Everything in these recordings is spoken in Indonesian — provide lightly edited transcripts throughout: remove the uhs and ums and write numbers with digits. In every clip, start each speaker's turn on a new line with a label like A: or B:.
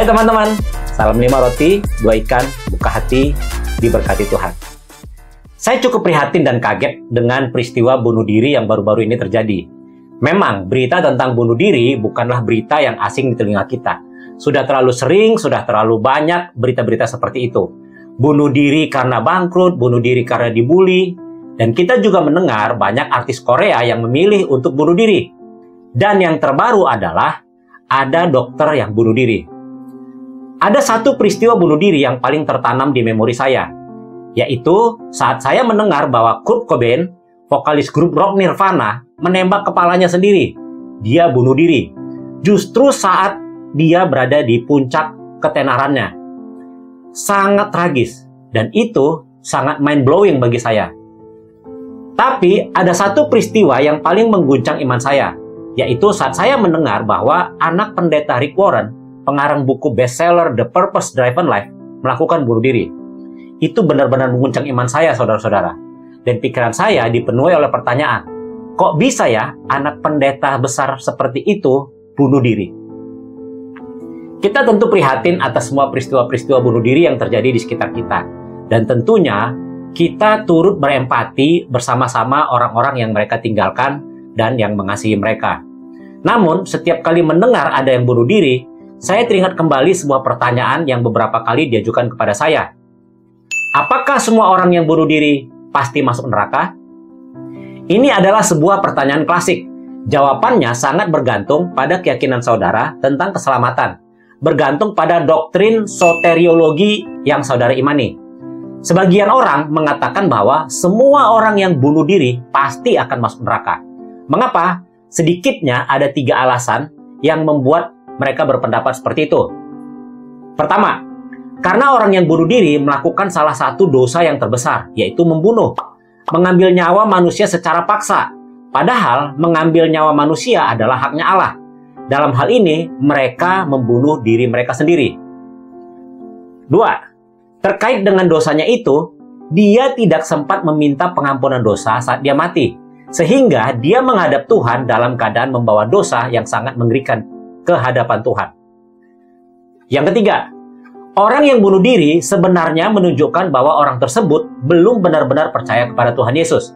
A: Hai teman-teman, salam 5 roti, 2 ikan, buka hati, diberkati Tuhan. Saya cukup prihatin dan kaget dengan peristiwa bunuh diri yang baru-baru ini terjadi. Memang berita tentang bunuh diri bukanlah berita yang asing di telinga kita. Sudah terlalu sering, sudah terlalu banyak berita-berita seperti itu. Bunuh diri karena bangkrut, bunuh diri karena dibully. Dan kita juga mendengar banyak artis Korea yang memilih untuk bunuh diri. Dan yang terbaru adalah ada dokter yang bunuh diri. Ada satu peristiwa bunuh diri yang paling tertanam di memori saya, yaitu saat saya mendengar bahwa Kurt Cobain, vokalis grup rock Nirvana, menembak kepalanya sendiri. Dia bunuh diri, justru saat dia berada di puncak ketenarannya. Sangat tragis, dan itu sangat mind-blowing bagi saya. Tapi ada satu peristiwa yang paling mengguncang iman saya, yaitu saat saya mendengar bahwa anak pendeta Rick Warren, pengarang buku bestseller The Purpose Driven Life, melakukan bunuh diri. Itu benar-benar mengguncang iman saya, saudara-saudara. Dan pikiran saya dipenuhi oleh pertanyaan, kok bisa ya anak pendeta besar seperti itu bunuh diri? Kita tentu prihatin atas semua peristiwa-peristiwa bunuh diri yang terjadi di sekitar kita. Dan tentunya kita turut berempati bersama-sama orang-orang yang mereka tinggalkan dan yang mengasihi mereka. Namun, setiap kali mendengar ada yang bunuh diri, saya teringat kembali sebuah pertanyaan yang beberapa kali diajukan kepada saya. Apakah semua orang yang bunuh diri pasti masuk neraka? Ini adalah sebuah pertanyaan klasik. Jawabannya sangat bergantung pada keyakinan saudara tentang keselamatan. Bergantung pada doktrin soteriologi yang saudara imani. Sebagian orang mengatakan bahwa semua orang yang bunuh diri pasti akan masuk neraka. Mengapa? Sedikitnya ada 3 alasan yang membuat mereka berpendapat seperti itu. Pertama, karena orang yang bunuh diri melakukan salah satu dosa yang terbesar, yaitu membunuh. Mengambil nyawa manusia secara paksa. Padahal mengambil nyawa manusia adalah haknya Allah. Dalam hal ini, mereka membunuh diri mereka sendiri. 2. Terkait dengan dosanya itu, dia tidak sempat meminta pengampunan dosa saat dia mati. Sehingga dia menghadap Tuhan dalam keadaan membawa dosa yang sangat mengerikan ke hadapan Tuhan. Yang ketiga, orang yang bunuh diri sebenarnya menunjukkan bahwa orang tersebut belum benar-benar percaya kepada Tuhan Yesus.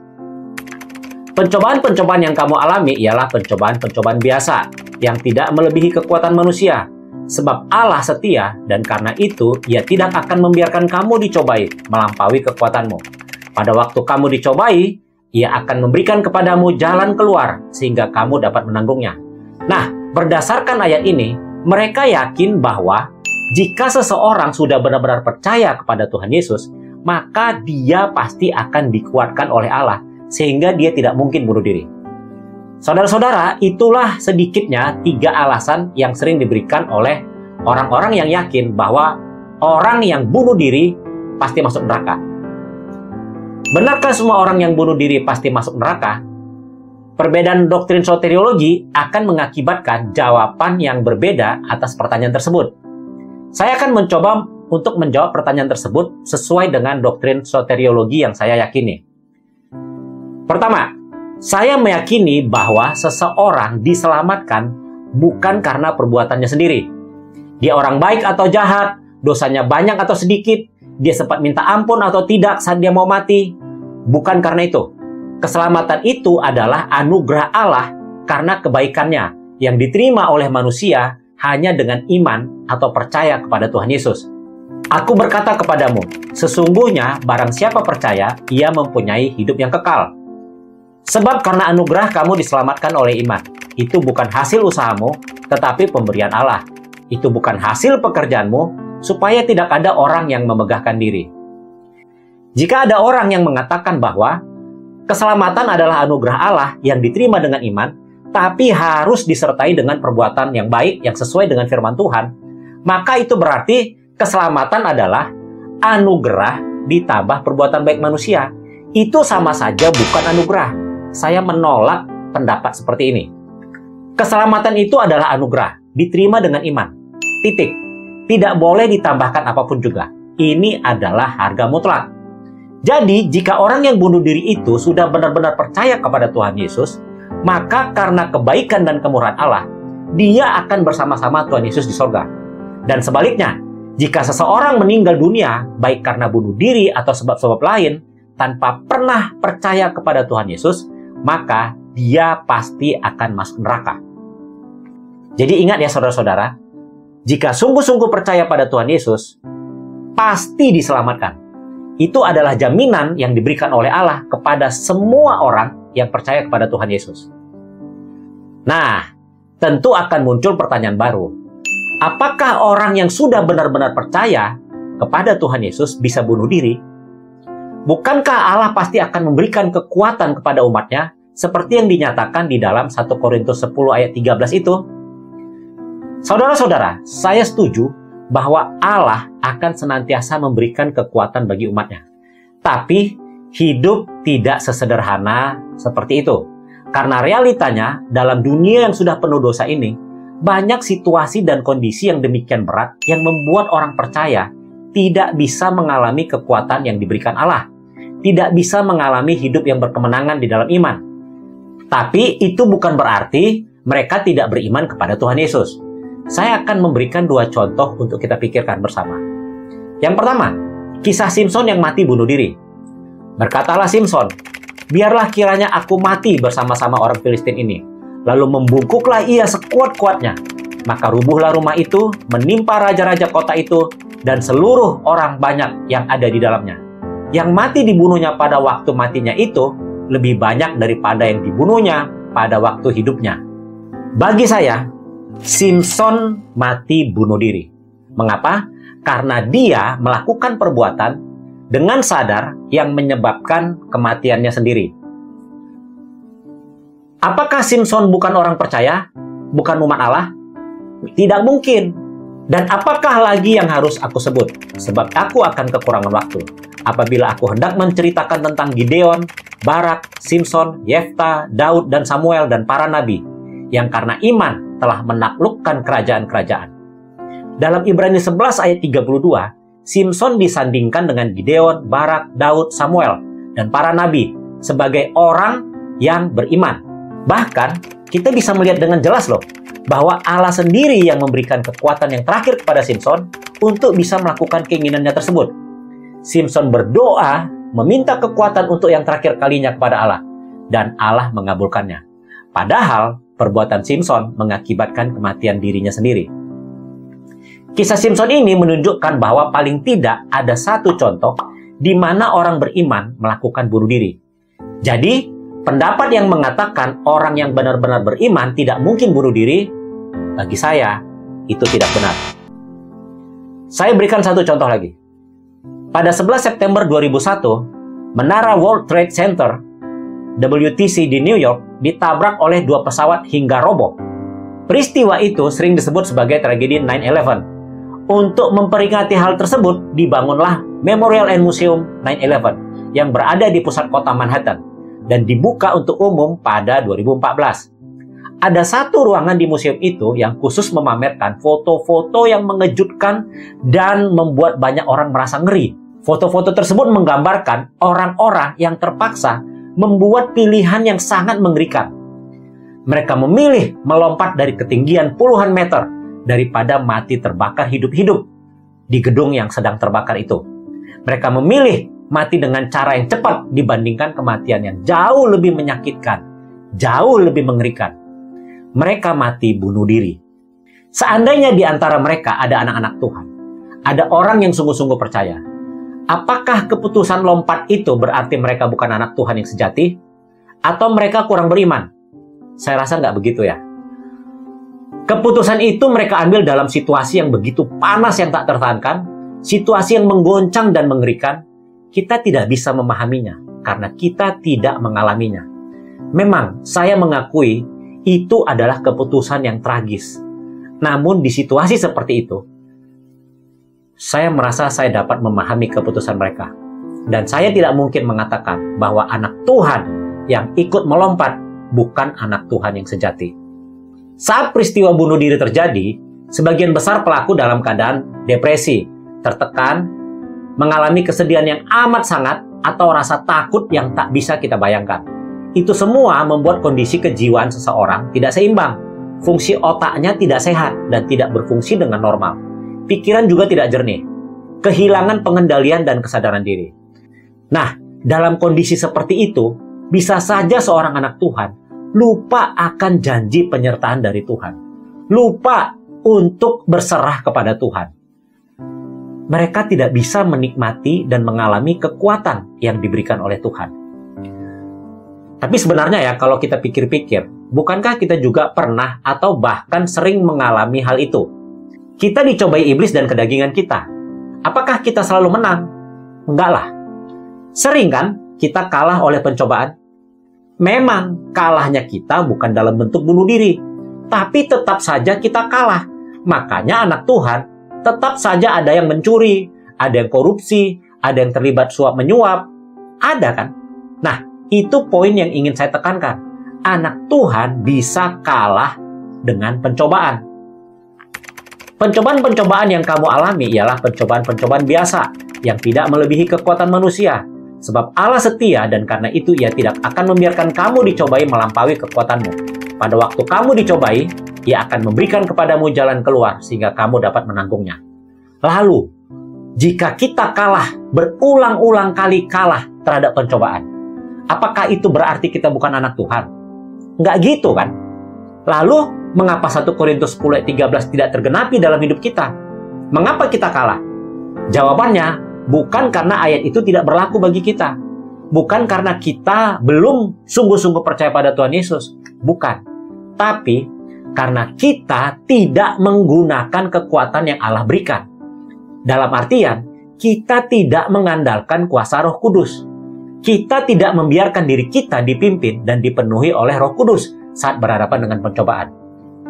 A: Pencobaan-pencobaan yang kamu alami ialah pencobaan-pencobaan biasa yang tidak melebihi kekuatan manusia. Sebab Allah setia dan karena itu Ia tidak akan membiarkan kamu dicobai melampaui kekuatanmu. Pada waktu kamu dicobai, Ia akan memberikan kepadamu jalan keluar sehingga kamu dapat menanggungnya. Nah, berdasarkan ayat ini, mereka yakin bahwa jika seseorang sudah benar-benar percaya kepada Tuhan Yesus, maka dia pasti akan dikuatkan oleh Allah, sehingga dia tidak mungkin bunuh diri. Saudara-saudara, itulah sedikitnya 3 alasan yang sering diberikan oleh orang-orang yang yakin bahwa orang yang bunuh diri pasti masuk neraka. Benarkah semua orang yang bunuh diri pasti masuk neraka? Perbedaan doktrin soteriologi akan mengakibatkan jawaban yang berbeda atas pertanyaan tersebut. Saya akan mencoba untuk menjawab pertanyaan tersebut sesuai dengan doktrin soteriologi yang saya yakini. Pertama, saya meyakini bahwa seseorang diselamatkan bukan karena perbuatannya sendiri. Dia orang baik atau jahat, dosanya banyak atau sedikit, dia sempat minta ampun atau tidak saat dia mau mati. Bukan karena itu. Keselamatan itu adalah anugerah Allah karena kebaikannya yang diterima oleh manusia hanya dengan iman atau percaya kepada Tuhan Yesus. Aku berkata kepadamu, sesungguhnya barang siapa percaya, ia mempunyai hidup yang kekal. Sebab karena anugerah kamu diselamatkan oleh iman. Itu bukan hasil usahamu, tetapi pemberian Allah. Itu bukan hasil pekerjaanmu, supaya tidak ada orang yang memegahkan diri. Jika ada orang yang mengatakan bahwa keselamatan adalah anugerah Allah yang diterima dengan iman, tapi harus disertai dengan perbuatan yang baik yang sesuai dengan firman Tuhan, maka itu berarti keselamatan adalah anugerah ditambah perbuatan baik manusia. Itu sama saja bukan anugerah. Saya menolak pendapat seperti ini. Keselamatan itu adalah anugerah, diterima dengan iman. Titik. Tidak boleh ditambahkan apapun juga. Ini adalah harga mutlak. Jadi, jika orang yang bunuh diri itu sudah benar-benar percaya kepada Tuhan Yesus, maka karena kebaikan dan kemurahan Allah, dia akan bersama-sama Tuhan Yesus di sorga. Dan sebaliknya, jika seseorang meninggal dunia, baik karena bunuh diri atau sebab-sebab lain, tanpa pernah percaya kepada Tuhan Yesus, maka dia pasti akan masuk neraka. Jadi ingat ya saudara-saudara, jika sungguh-sungguh percaya pada Tuhan Yesus, pasti diselamatkan. Itu adalah jaminan yang diberikan oleh Allah kepada semua orang yang percaya kepada Tuhan Yesus. Nah, tentu akan muncul pertanyaan baru. Apakah orang yang sudah benar-benar percaya kepada Tuhan Yesus bisa bunuh diri? Bukankah Allah pasti akan memberikan kekuatan kepada umatnya seperti yang dinyatakan di dalam 1 Korintus 10 ayat 13 itu? Saudara-saudara, saya setuju bahwa Allah akan senantiasa memberikan kekuatan bagi umatnya. Tapi hidup tidak sesederhana seperti itu. Karena realitanya dalam dunia yang sudah penuh dosa ini, banyak situasi dan kondisi yang demikian berat yang membuat orang percaya tidak bisa mengalami kekuatan yang diberikan Allah. Tidak bisa mengalami hidup yang berkemenangan di dalam iman. Tapi itu bukan berarti mereka tidak beriman kepada Tuhan Yesus. Saya akan memberikan 2 contoh untuk kita pikirkan bersama. Yang pertama, kisah Simson yang mati bunuh diri. Berkatalah Simson, biarlah kiranya aku mati bersama-sama orang Filistin ini. Lalu membungkuklah ia sekuat-kuatnya. Maka rubuhlah rumah itu, menimpa raja-raja kota itu, dan seluruh orang banyak yang ada di dalamnya. Yang mati dibunuhnya pada waktu matinya itu, lebih banyak daripada yang dibunuhnya pada waktu hidupnya. Bagi saya, Simson mati bunuh diri. Mengapa? Karena dia melakukan perbuatan dengan sadar yang menyebabkan kematiannya sendiri. Apakah Simson bukan orang percaya? Bukan umat Allah? Tidak mungkin. Dan apakah lagi yang harus aku sebut? Sebab aku akan kekurangan waktu. Apabila aku hendak menceritakan tentang Gideon, Barak, Simson, Yefta, Daud, dan Samuel, dan para nabi, yang karena iman telah menaklukkan kerajaan-kerajaan. Dalam Ibrani 11 ayat 32, Simson disandingkan dengan Gideon, Barak, Daud, Samuel, dan para nabi sebagai orang yang beriman. Bahkan, kita bisa melihat dengan jelas loh, bahwa Allah sendiri yang memberikan kekuatan yang terakhir kepada Simson untuk bisa melakukan keinginannya tersebut. Simson berdoa, meminta kekuatan untuk yang terakhir kalinya kepada Allah, dan Allah mengabulkannya. Padahal, perbuatan Simson mengakibatkan kematian dirinya sendiri. Kisah Simson ini menunjukkan bahwa paling tidak ada satu contoh di mana orang beriman melakukan bunuh diri. Jadi, pendapat yang mengatakan orang yang benar-benar beriman tidak mungkin bunuh diri, bagi saya, itu tidak benar. Saya berikan satu contoh lagi. Pada 11 September 2001, Menara World Trade Center WTC di New York ditabrak oleh 2 pesawat hingga roboh. Peristiwa itu sering disebut sebagai tragedi 9/11. Untuk memperingati hal tersebut, dibangunlah Memorial and Museum 9/11 yang berada di pusat kota Manhattan dan dibuka untuk umum pada 2014. Ada satu ruangan di museum itu yang khusus memamerkan foto-foto yang mengejutkan dan membuat banyak orang merasa ngeri. Foto-foto tersebut menggambarkan orang-orang yang terpaksa membuat pilihan yang sangat mengerikan. Mereka memilih melompat dari ketinggian puluhan meter daripada mati terbakar hidup-hidup di gedung yang sedang terbakar itu. Mereka memilih mati dengan cara yang cepat dibandingkan kematian yang jauh lebih menyakitkan, jauh lebih mengerikan. Mereka mati bunuh diri. Seandainya di antara mereka ada anak-anak Tuhan, ada orang yang sungguh-sungguh percaya, apakah keputusan lompat itu berarti mereka bukan anak Tuhan yang sejati? Atau mereka kurang beriman? Saya rasa nggak begitu ya. Keputusan itu mereka ambil dalam situasi yang begitu panas yang tak tertahankan, situasi yang menggoncang dan mengerikan. Kita tidak bisa memahaminya karena kita tidak mengalaminya. Memang saya mengakui itu adalah keputusan yang tragis. Namun di situasi seperti itu, saya merasa saya dapat memahami keputusan mereka. Dan saya tidak mungkin mengatakan bahwa anak Tuhan yang ikut melompat bukan anak Tuhan yang sejati. Saat peristiwa bunuh diri terjadi, sebagian besar pelaku dalam keadaan depresi, tertekan, mengalami kesedihan yang amat sangat, atau rasa takut yang tak bisa kita bayangkan. Itu semua membuat kondisi kejiwaan seseorang tidak seimbang. Fungsi otaknya tidak sehat dan tidak berfungsi dengan normal. pikiran juga tidak jernih, kehilangan pengendalian dan kesadaran diri. Nah, dalam kondisi seperti itu, bisa saja seorang anak Tuhan lupa akan janji penyertaan dari Tuhan, lupa untuk berserah kepada Tuhan. Mereka tidak bisa menikmati dan mengalami kekuatan yang diberikan oleh Tuhan. Tapi sebenarnya ya, kalau kita pikir-pikir, bukankah kita juga pernah atau bahkan sering mengalami hal itu? Kita dicobai iblis dan kedagingan kita. Apakah kita selalu menang? Enggak lah. Sering kan kita kalah oleh pencobaan? Memang kalahnya kita bukan dalam bentuk bunuh diri, tapi tetap saja kita kalah. Makanya anak Tuhan tetap saja ada yang mencuri, ada yang korupsi, ada yang terlibat suap-menyuap. Ada kan? Nah, itu poin yang ingin saya tekankan. Anak Tuhan bisa kalah dengan pencobaan. Pencobaan-pencobaan yang kamu alami ialah pencobaan-pencobaan biasa yang tidak melebihi kekuatan manusia. Sebab Allah setia dan karena itu Ia tidak akan membiarkan kamu dicobai melampaui kekuatanmu. Pada waktu kamu dicobai, Ia akan memberikan kepadamu jalan keluar sehingga kamu dapat menanggungnya. Lalu, jika kita kalah, berulang-ulang kali kalah terhadap pencobaan, apakah itu berarti kita bukan anak Tuhan? Nggak gitu kan? Lalu, mengapa 1 Korintus 10 ayat 13 tidak tergenapi dalam hidup kita? Mengapa kita kalah? Jawabannya, bukan karena ayat itu tidak berlaku bagi kita. Bukan karena kita belum sungguh-sungguh percaya pada Tuhan Yesus. Bukan. Tapi, karena kita tidak menggunakan kekuatan yang Allah berikan. Dalam artian, kita tidak mengandalkan kuasa Roh Kudus. Kita tidak membiarkan diri kita dipimpin dan dipenuhi oleh Roh Kudus saat berhadapan dengan pencobaan.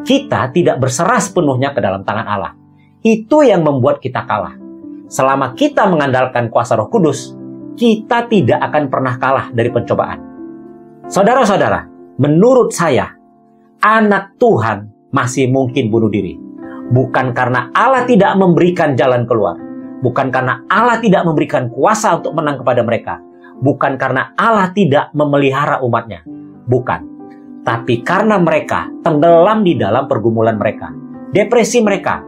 A: Kita tidak berserah sepenuhnya ke dalam tangan Allah. Itu yang membuat kita kalah. Selama kita mengandalkan kuasa Roh Kudus, kita tidak akan pernah kalah dari pencobaan. Saudara-saudara, menurut saya, anak Tuhan masih mungkin bunuh diri. Bukan karena Allah tidak memberikan jalan keluar. Bukan karena Allah tidak memberikan kuasa untuk menang kepada mereka. Bukan karena Allah tidak memelihara umatnya. Bukan. Tapi karena mereka tenggelam di dalam pergumulan mereka, depresi mereka,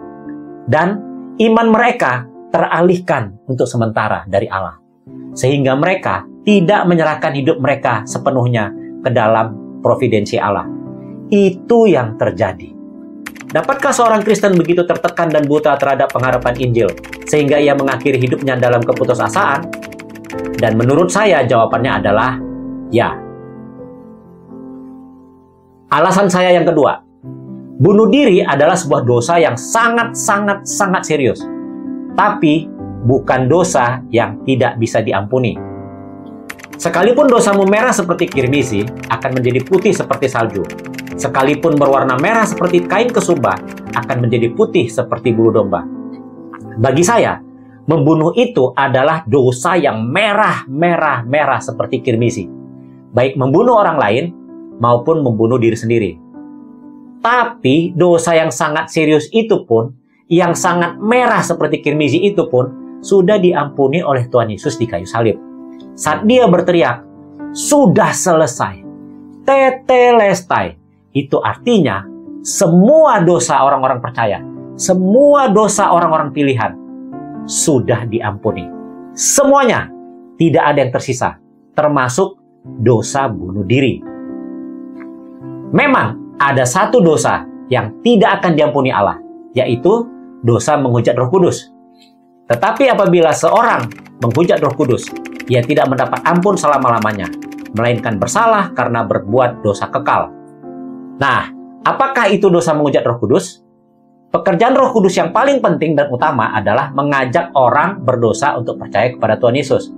A: dan iman mereka teralihkan untuk sementara dari Allah. Sehingga mereka tidak menyerahkan hidup mereka sepenuhnya ke dalam providensi Allah. Itu yang terjadi. Dapatkah seorang Kristen begitu tertekan dan buta terhadap pengharapan Injil sehingga ia mengakhiri hidupnya dalam keputusasaan? Dan menurut saya jawabannya adalah ya. Alasan saya yang kedua, bunuh diri adalah sebuah dosa yang sangat serius. Tapi bukan dosa yang tidak bisa diampuni. Sekalipun dosamu merah seperti kirmisi, akan menjadi putih seperti salju. Sekalipun berwarna merah seperti kain kesumba, akan menjadi putih seperti bulu domba. Bagi saya, membunuh itu adalah dosa yang merah seperti kirmisi. Baik membunuh orang lain, maupun membunuh diri sendiri. Tapi dosa yang sangat serius itu pun, yang sangat merah seperti kirmisi itu pun, sudah diampuni oleh Tuhan Yesus di kayu salib. Saat dia berteriak, sudah selesai, tetelestai. Itu artinya semua dosa orang-orang percaya, semua dosa orang-orang pilihan sudah diampuni. Semuanya, tidak ada yang tersisa, termasuk dosa bunuh diri. Memang ada satu dosa yang tidak akan diampuni Allah, yaitu dosa menghujat Roh Kudus. Tetapi apabila seorang menghujat Roh Kudus, ia tidak mendapat ampun selama-lamanya, melainkan bersalah karena berbuat dosa kekal. Nah, apakah itu dosa menghujat Roh Kudus? Pekerjaan Roh Kudus yang paling penting dan utama adalah mengajak orang berdosa untuk percaya kepada Tuhan Yesus.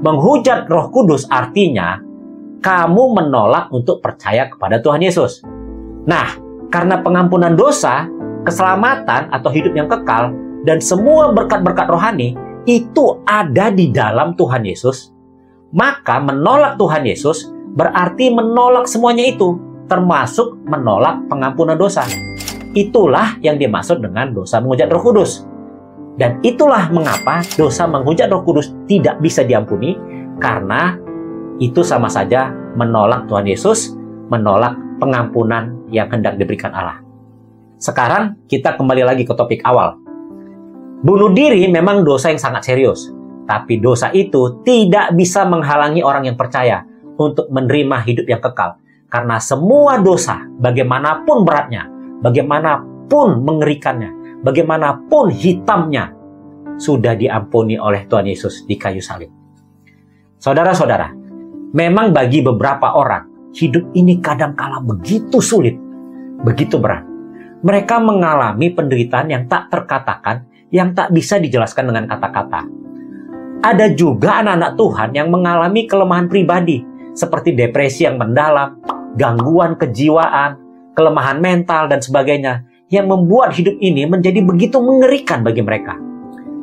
A: Menghujat Roh Kudus artinya kamu menolak untuk percaya kepada Tuhan Yesus. Nah, karena pengampunan dosa, keselamatan atau hidup yang kekal, dan semua berkat-berkat rohani itu ada di dalam Tuhan Yesus, maka menolak Tuhan Yesus berarti menolak semuanya itu, termasuk menolak pengampunan dosa. Itulah yang dimaksud dengan dosa menghujat Roh Kudus. Dan itulah mengapa dosa menghujat Roh Kudus tidak bisa diampuni, karena itu sama saja menolak Tuhan Yesus, menolak pengampunan yang hendak diberikan Allah. Sekarang kita kembali lagi ke topik awal. Bunuh diri memang dosa yang sangat serius, tapi dosa itu tidak bisa menghalangi orang yang percaya untuk menerima hidup yang kekal. Karena semua dosa, bagaimanapun beratnya, bagaimanapun mengerikannya, bagaimanapun hitamnya, sudah diampuni oleh Tuhan Yesus di kayu salib. Saudara-saudara, memang bagi beberapa orang, hidup ini kadangkala begitu sulit, begitu berat. Mereka mengalami penderitaan yang tak terkatakan, yang tak bisa dijelaskan dengan kata-kata. Ada juga anak-anak Tuhan yang mengalami kelemahan pribadi, seperti depresi yang mendalam, gangguan kejiwaan, kelemahan mental, dan sebagainya, yang membuat hidup ini menjadi begitu mengerikan bagi mereka.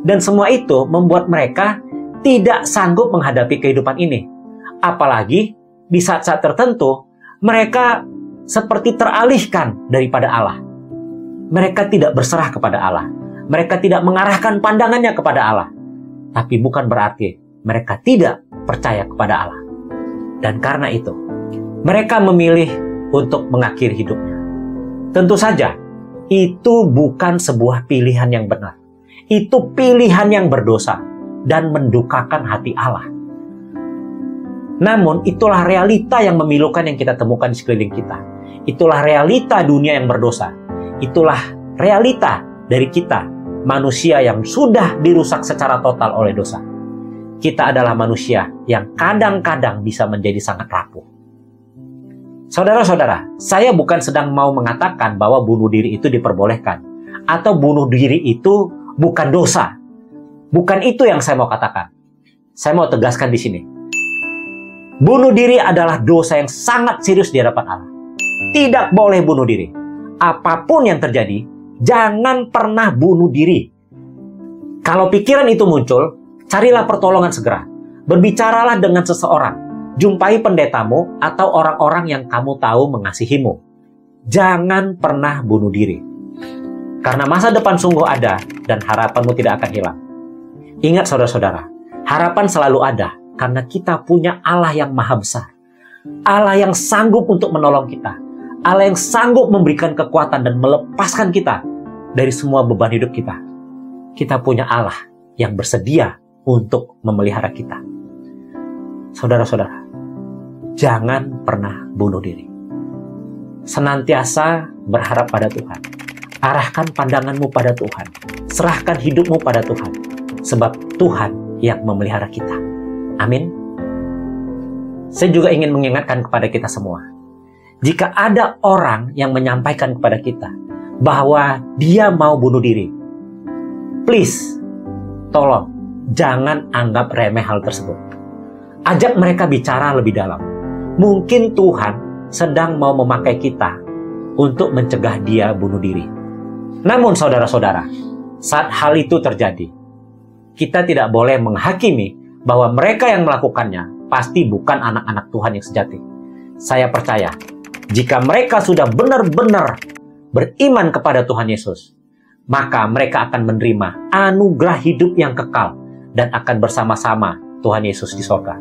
A: Dan semua itu membuat mereka tidak sanggup menghadapi kehidupan ini. Apalagi di saat-saat tertentu, mereka seperti teralihkan daripada Allah. Mereka tidak berserah kepada Allah. Mereka tidak mengarahkan pandangannya kepada Allah. Tapi bukan berarti mereka tidak percaya kepada Allah. Dan karena itu, mereka memilih untuk mengakhiri hidupnya. Tentu saja, itu bukan sebuah pilihan yang benar. Itu pilihan yang berdosa dan mendukakan hati Allah. Namun, itulah realita yang memilukan yang kita temukan di sekeliling kita. Itulah realita dunia yang berdosa. Itulah realita dari kita, manusia yang sudah dirusak secara total oleh dosa. Kita adalah manusia yang kadang-kadang bisa menjadi sangat rapuh. Saudara-saudara, saya bukan sedang mau mengatakan bahwa bunuh diri itu diperbolehkan, atau bunuh diri itu bukan dosa. Bukan itu yang saya mau katakan. Saya mau tegaskan di sini. Bunuh diri adalah dosa yang sangat serius di hadapan Allah. Tidak boleh bunuh diri. Apapun yang terjadi, jangan pernah bunuh diri. Kalau pikiran itu muncul, carilah pertolongan segera. Berbicaralah dengan seseorang. Jumpai pendetamu atau orang-orang yang kamu tahu mengasihimu. Jangan pernah bunuh diri. Karena masa depan sungguh ada dan harapanmu tidak akan hilang. Ingat saudara-saudara, harapan selalu ada karena kita punya Allah yang maha besar. Allah yang sanggup untuk menolong kita. Allah yang sanggup memberikan kekuatan dan melepaskan kita dari semua beban hidup kita. Kita punya Allah yang bersedia untuk memelihara kita. Saudara-saudara, jangan pernah bunuh diri. Senantiasa berharap pada Tuhan. Arahkan pandanganmu pada Tuhan. Serahkan hidupmu pada Tuhan. Sebab Tuhan yang memelihara kita. Amin. Saya juga ingin mengingatkan kepada kita semua. Jika ada orang yang menyampaikan kepada kita bahwa dia mau bunuh diri, please, tolong, jangan anggap remeh hal tersebut. Ajak mereka bicara lebih dalam. Mungkin Tuhan sedang mau memakai kita untuk mencegah dia bunuh diri. Namun saudara-saudara, saat hal itu terjadi, kita tidak boleh menghakimi bahwa mereka yang melakukannya pasti bukan anak-anak Tuhan yang sejati. Saya percaya, jika mereka sudah benar-benar beriman kepada Tuhan Yesus, maka mereka akan menerima anugerah hidup yang kekal dan akan bersama-sama Tuhan Yesus di sorga.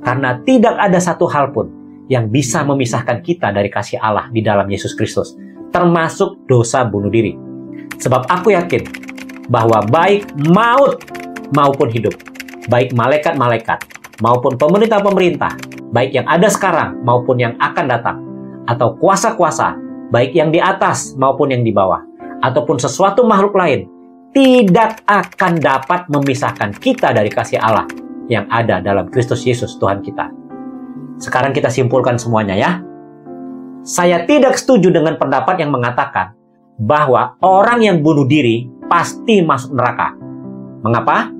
A: Karena tidak ada satu hal pun yang bisa memisahkan kita dari kasih Allah di dalam Yesus Kristus, termasuk dosa bunuh diri. Sebab aku yakin bahwa baik maut maupun hidup, baik malaikat-malaikat maupun pemerintah-pemerintah, baik yang ada sekarang maupun yang akan datang, atau kuasa-kuasa, baik yang di atas maupun yang di bawah, ataupun sesuatu makhluk lain, tidak akan dapat memisahkan kita dari kasih Allah yang ada dalam Kristus Yesus Tuhan kita. Sekarang kita simpulkan semuanya ya. Saya tidak setuju dengan pendapat yang mengatakan bahwa orang yang bunuh diri pasti masuk neraka. Mengapa?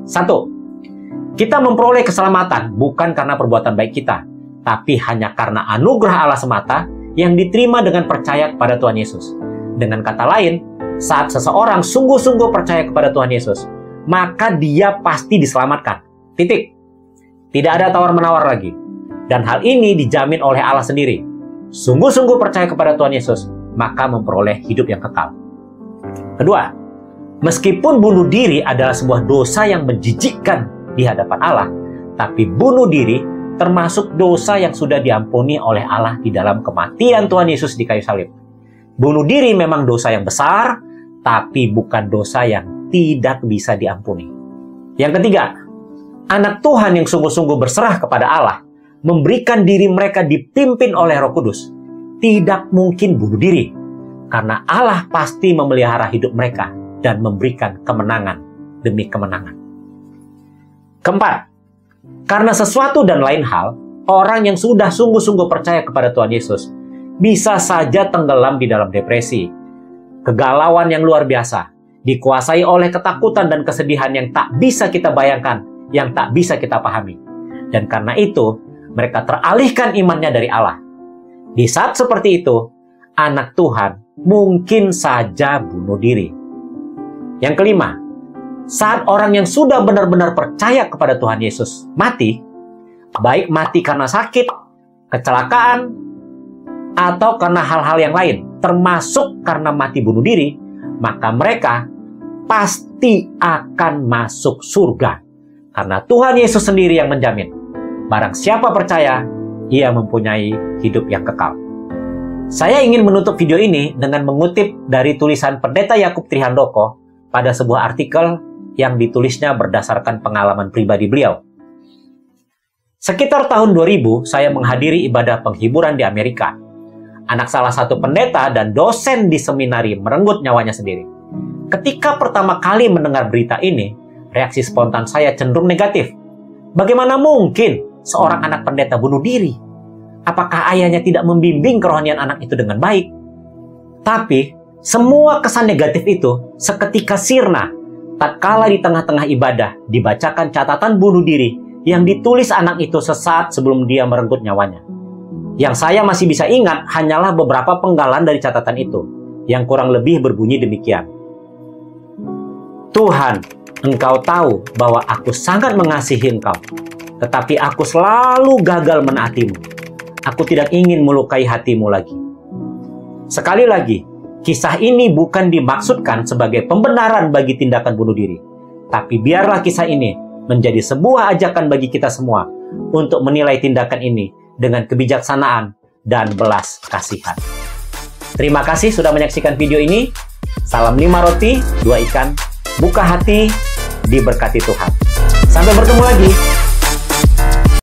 A: 1. Kita memperoleh keselamatan bukan karena perbuatan baik kita, tapi hanya karena anugerah Allah semata yang diterima dengan percaya kepada Tuhan Yesus. Dengan kata lain, saat seseorang sungguh-sungguh percaya kepada Tuhan Yesus, maka dia pasti diselamatkan. Titik. Tidak ada tawar-menawar lagi. Dan hal ini dijamin oleh Allah sendiri. Sungguh-sungguh percaya kepada Tuhan Yesus, maka memperoleh hidup yang kekal. Kedua, meskipun bunuh diri adalah sebuah dosa yang menjijikkan di hadapan Allah, tapi bunuh diri termasuk dosa yang sudah diampuni oleh Allah di dalam kematian Tuhan Yesus di kayu salib. Bunuh diri memang dosa yang besar, tapi bukan dosa yang tidak bisa diampuni. Yang ketiga, anak Tuhan yang sungguh-sungguh berserah kepada Allah, memberikan diri mereka dipimpin oleh Roh Kudus, tidak mungkin bunuh diri, karena Allah pasti memelihara hidup mereka dan memberikan kemenangan demi kemenangan. Keempat, karena sesuatu dan lain hal, orang yang sudah sungguh-sungguh percaya kepada Tuhan Yesus bisa saja tenggelam di dalam depresi, kegalauan yang luar biasa, dikuasai oleh ketakutan dan kesedihan yang tak bisa kita bayangkan, yang tak bisa kita pahami. Dan karena itu, mereka teralihkan imannya dari Allah. Di saat seperti itu, anak Tuhan mungkin saja bunuh diri. Yang kelima, saat orang yang sudah benar-benar percaya kepada Tuhan Yesus mati, baik mati karena sakit, kecelakaan, atau karena hal-hal yang lain, termasuk karena mati bunuh diri, maka mereka pasti akan masuk surga. Karena Tuhan Yesus sendiri yang menjamin, barang siapa percaya, ia mempunyai hidup yang kekal. Saya ingin menutup video ini dengan mengutip dari tulisan Pendeta Yakub Trihandoko pada sebuah artikel yang ditulisnya berdasarkan pengalaman pribadi beliau. Sekitar tahun 2000, saya menghadiri ibadah penghiburan di Amerika. Anak salah satu pendeta dan dosen di seminari merenggut nyawanya sendiri. Ketika pertama kali mendengar berita ini, reaksi spontan saya cenderung negatif. Bagaimana mungkin seorang anak pendeta bunuh diri? Apakah ayahnya tidak membimbing kerohanian anak itu dengan baik? Tapi, semua kesan negatif itu seketika sirna tatkala di tengah-tengah ibadah dibacakan catatan bunuh diri yang ditulis anak itu sesaat sebelum dia merenggut nyawanya. Yang saya masih bisa ingat hanyalah beberapa penggalan dari catatan itu, yang kurang lebih berbunyi demikian. Tuhan, Engkau tahu bahwa aku sangat mengasihi Engkau, tetapi aku selalu gagal menaatimu. Aku tidak ingin melukai hatimu lagi. Sekali lagi, kisah ini bukan dimaksudkan sebagai pembenaran bagi tindakan bunuh diri. Tapi biarlah kisah ini menjadi sebuah ajakan bagi kita semua untuk menilai tindakan ini dengan kebijaksanaan dan belas kasihan. Terima kasih sudah menyaksikan video ini. Salam 5 roti, 2 ikan. Buka hati, diberkati Tuhan. Sampai bertemu lagi.